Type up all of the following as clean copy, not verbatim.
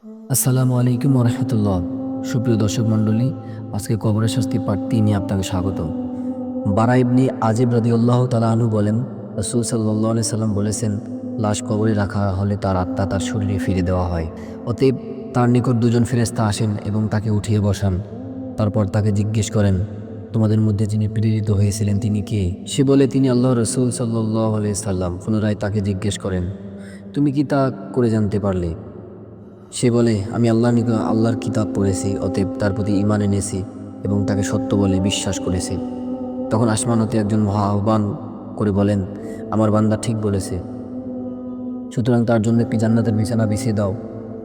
আসসালামু আলাইকুম রহমতুল্লাহ। সুপ্রিয় দর্শক মণ্ডলী, আজকে কবরের শাস্তি পার্ট 3 নিয়ে আপনাকে স্বাগত। বারা ইবনে আজিব রাদিয়াল্লাহু তাআলা আনহু বলেন, রাসূল সাল্লাল্লাহু আলাইহি সাল্লাম বলেছেন, লাশ কবরে রাখা হলে তার আত্মা তার শরীরে ফিরে দেওয়া হয়। অতএব তার নিকট দুজন ফেরেশতা আসেন এবং তাকে উঠিয়ে বসান। তারপর তাকে জিজ্ঞেস করেন, তোমাদের মধ্যে যিনি প্রেরিত হয়েছিলেন তিনি কে? সে বলে, তিনি আল্লাহর রাসূল সাল্লাল্লাহু আলাইহি সাল্লাম। পুনরায় তাকে জিজ্ঞেস করেন, তুমি কি তা করে জানতে পারলে? সে বলে, আমি আল্লাহর কিতাব পড়েছি, অতএব তার প্রতি ঈমান এনেছি এবং তাকে সত্য বলে বিশ্বাস করেছি। তখন আসমান হতে একজন মহা আহ্বান করে বলেন, আমার বান্দা ঠিক বলেছে, সুতরাং তার জন্য একটি জান্নাতের বিছানা বিছিয়ে দাও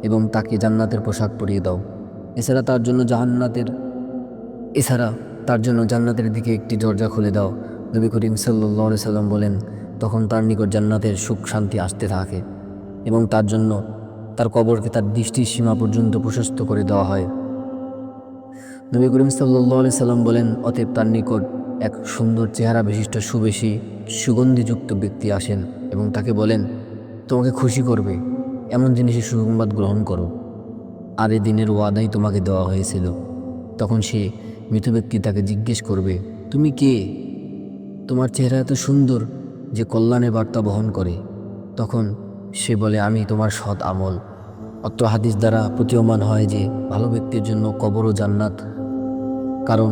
এবং তাকে জান্নাতের পোশাক পরিয়ে দাও। এছাড়া তার জন্য জান্নাতের দিকে একটি দরজা খুলে দাও। নবী করিম সাল্লাল্লাহু আলাইহি সাল্লাম বলেন, তখন তার নিকট জান্নাতের সুখ শান্তি আসতে থাকে এবং তার জন্য তার কবরকে তার দৃষ্টির সীমা পর্যন্ত প্রশস্ত করে দেওয়া হয়। নবী করিম সাল্লাল্লাহু আলাইহি সাল্লাম বলেন, অতএব তার নিকট এক সুন্দর চেহারা বিশিষ্ট সুবেশী সুগন্ধিযুক্ত ব্যক্তি আসেন এবং তাকে বলেন, তোমাকে খুশি করবে এমন জিনিসের সুসংবাদ গ্রহণ করো, আর এ দিনের ওয়াদাই তোমাকে দেওয়া হয়েছিল। তখন সে মৃত ব্যক্তি তাকে জিজ্ঞেস করবে, তুমি কে? তোমার চেহারা এত সুন্দর যে কল্যাণের বার্তা বহন করে। তখন সে বলে, আমি তোমার সৎ আমল। অত্র হাদিস দ্বারা প্রতীয়মান হয় যে ভালো ব্যক্তির জন্য কবর ও জান্নাত, কারণ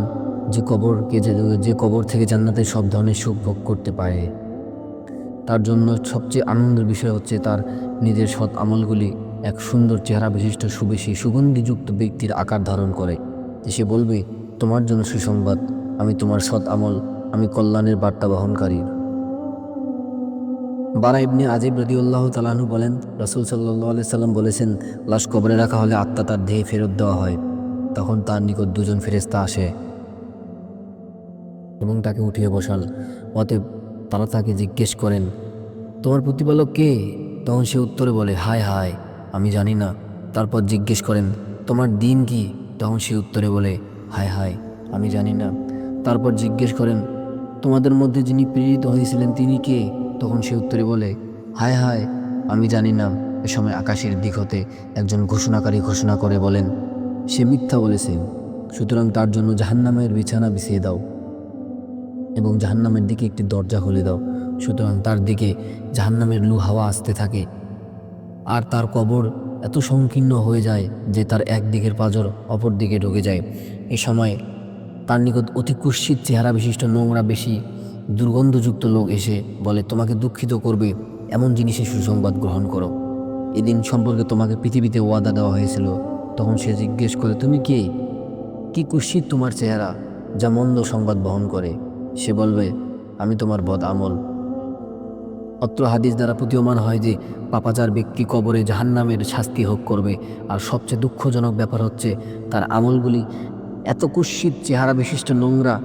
যে কবর থেকে জান্নাতের সব ধরনের সুখ ভোগ করতে পারে, তার জন্য সবচেয়ে আনন্দের বিষয় হচ্ছে তার নিজের সৎ আমলগুলি এক সুন্দর চেহারা বিশিষ্ট সুবেশী সুগন্ধিযুক্ত ব্যক্তির আকার ধারণ করে। সে বলবে, তোমার জন্য সুসংবাদ, আমি তোমার সৎ আমল, আমি কল্যাণের বার্তা বহনকারী। বারা ইবনে আজিব রাদিয়াল্লাহু তাআলা আনহু বলেন, রাসূল সাল্লাল্লাহু আলাইহি সাল্লাম বলেছেন, লাশ কবরে রাখা হলে আত্মা তার দেহে ফেরত দেওয়া হয়। তখন তার নিকট দুজন ফেরেশতা আসে এবং তাকে উঠিয়ে বসান। অতএব তারা তাকে জিজ্ঞেস করেন, তোমার প্রতিপালক কে? তখন সে উত্তরে বলে, হায় হায়, আমি জানি না। তারপর জিজ্ঞেস করেন, তোমার দিন কি? তখন সে উত্তরে বলে, হায় হায়, আমি জানি না। তারপর জিজ্ঞেস করেন, তোমাদের মধ্যে যিনি প্রেরিত হয়েছিলেন তিনি কে? তখন সে উত্তরে বলে, হায় হায়, আমি জানি না। এ সময় আকাশের দিক হতে একজন ঘোষণাকারী ঘোষণা করে বলেন, সে মিথ্যা বলেছে, সুতরাং তার জন্য জাহান্নামের বিছানা বিছিয়ে দাও এবং জাহান্নামের দিকে একটি দরজা খুলে দাও। সুতরাং তার দিকে জাহান্নামের লু হাওয়া আসতে থাকে, আর তার কবর এত সংকীর্ণ হয়ে যায় যে তার একদিকের পাঁজর অপর দিকে ঢুকে যায়। এ সময় তার নিকট অতি কুৎসিত চেহারা বিশিষ্ট নোংরা বেশি দুর্গন্ধযুক্ত লোক এসে বলে, তোমাকে দুঃখিত করবে এমন জিনিসের সুসংবাদ গ্রহণ করো, এদিন সম্পর্কে তোমাকে পৃথিবীতে ওয়াদা দেওয়া হয়েছিল। তখন সে জিজ্ঞেস করে, তুমি কে? কি কুৎসিত তোমার চেহারা যা মন্দ সংবাদ বহন করে? সে বলবে, আমি তোমার বদ আমল। অত্র হাদিস দ্বারা প্রতীয়মান হয় যে পাপাচার ব্যক্তি কবরে জাহান্নামের শাস্তি ভোগ করবে। আর সবচেয়ে দুঃখজনক ব্যাপার হচ্ছে তার আমলগুলি এত কুৎসিত চেহারা বিশিষ্ট নোংরা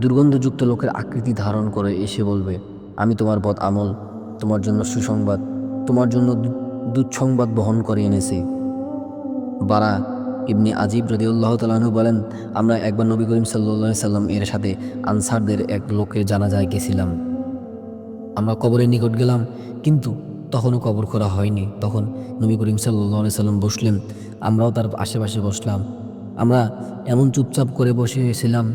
দুর্গন্ধযুক্ত লোকের আকৃতি ধারণ করে এসে বলবে, আমি তোমার বদ আমল, তোমার জন্য সুসংবাদ, তোমার জন্য দুঃসংবাদ বহন করে এনেছি। বারা ইবনে আজিব রাদিয়াল্লাহু তাআলা আনহু বলেন, আমরা একবার নবী করিম সাল্লাল্লাহু আলাইহি সাল্লাম এর সাথে আনসারদের এক লোকের জানাজায় গেছিলাম। আমরা কবরের নিকট গেলাম, কিন্তু তখনও কবর করা হয়নি। তখন নবী করিম সাল্লাল্লাহু আলাইহি সাল্লাম বসলেন, আমরাও তার আশেপাশে বসলাম। আমরা এমন চুপচাপ করে বসেছিলাম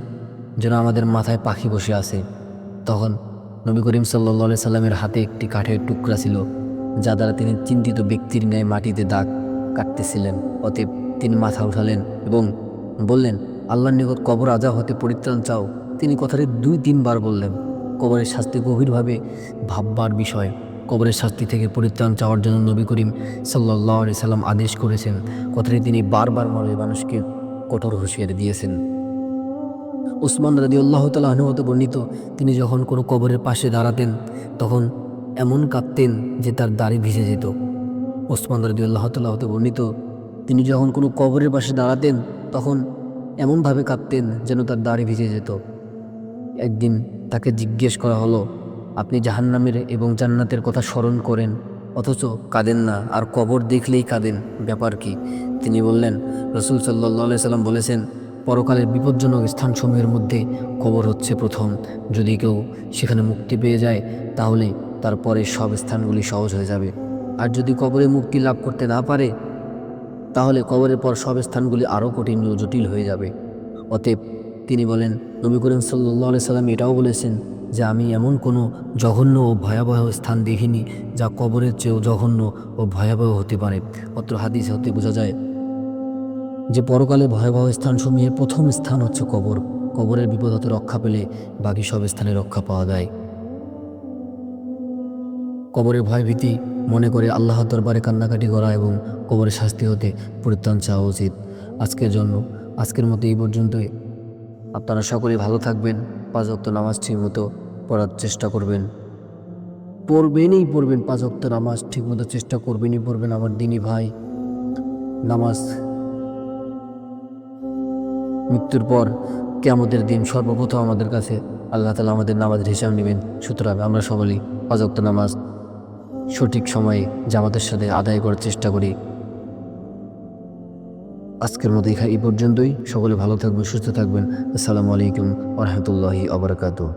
যেন আমাদের মাথায় পাখি বসে আছে। তখন নবী করিম সাল্লাল্লাহু আলাইহি সাল্লামের হাতে একটি কাঠের টুকরা ছিল, যা দ্বারা তিনি চিন্তিত ব্যক্তির ন্যায় মাটিতে দাগ কাটতেছিলেন। অতএব তিনি মাথা উঠালেন এবং বললেন, আল্লাহর নিকট কবর আযাব হতে পরিত্রাণ চাও। তিনি কথাটি 2-3 বার বললেন। কবরের শাস্তি গভীরভাবে ভাববার বিষয়। কবরের শাস্তি থেকে পরিত্রাণ চাওয়ার জন্য নবী করিম সাল্লাল্লাহু আলাইহি সাল্লাম আদেশ করেছেন। কথাটি তিনি বারবার মানুষকে কঠোর হুঁশিয়ারি দিয়েছেন। উসমান রাদিয়াল্লাহু তাআলা আনহু হতে বর্ণিত, তিনি যখন কোনো কবরের পাশে দাঁড়াতেন তখন এমন কাঁদতেন যে তার দাড়ি ভিজে যেত। উসমান রাদিয়াল্লাহু তাআলা হতে বর্ণিত, তিনি যখন কোনো কবরের পাশে দাঁড়াতেন তখন এমনভাবে কাঁদতেন যেন তার দাড়ি ভিজে যেত। একদিন তাকে জিজ্ঞেস করা হলো, আপনি জাহান্নামের এবং জান্নাতের কথা স্মরণ করেন অথচ কাঁদেন না, আর কবর দেখলেই কাঁদেন, ব্যাপার কি? তিনি বললেন, রাসূল সাল্লাল্লাহু আলাইহি সাল্লাম বলেছেন, পরকালের বিপজ্জনক স্থানসমূহের মধ্যে কবর হচ্ছে প্রথম। যদি কেউ সেখানে মুক্তি পেয়ে যায় তাহলে তারপরে সব স্থানগুলি সহজ হয়ে যাবে। আর যদি কবরে মুক্তি লাভ করতে না পারে তাহলে কবরের পর সব স্থানগুলি আরও কঠিন ও জটিল হয়ে যাবে। অতএব তিনি বলেন, নবী করিম সাল্লাল্লাহু আলাইহি সাল্লাম এটাও বলেছেন যে আমি এমন কোনো জঘন্য ও ভয়াবহ স্থান দেখিনি যা কবরের চেয়েও জঘন্য ও ভয়াবহ হতে পারে। অত্র হাদিস হতে বোঝা যায় যে পরকালে ভয়াবহ স্থানসমূহের প্রথম স্থান হচ্ছে কবর। কবরের বিপদ হতে রক্ষা পেলে বাকি সব স্থানে রক্ষা পাওয়া যায়। কবরের ভয়ভীতি মনে করে আল্লাহর দরবারে কান্নাকাটি করা এবং কবরের শাস্তি হতে পরিত্রাণ চাওয়া উচিত। আজকের মতো এই পর্যন্তই। আপনারা সকলেই ভালো থাকবেন, 5 ওয়াক্ত নামাজ ঠিকমতো পড়ার চেষ্টা করবেন, পড়বেন 5 ওয়াক্ত নামাজ ঠিকমতো চেষ্টা পড়বেন আমার দিনী ভাই। নামাজ মৃত্যুর পর কিয়ামতের দিন সর্বপ্রথম আমাদের কাছে আল্লাহ তাআলা আমাদের নামাজের হিসাব নেবেন। সুতরাং আমরা সকলেই 5 ওয়াক্ত নামাজ সঠিক সময়ে জামাতের সাথে আদায় করার চেষ্টা করি। আজকের মতো এই পর্যন্তই। সকলে ভালো থাকবেন, সুস্থ থাকবেন। আসসালামু আলাইকুম ওয়া রাহমাতুল্লাহি ওয়া বারাকাতুহু।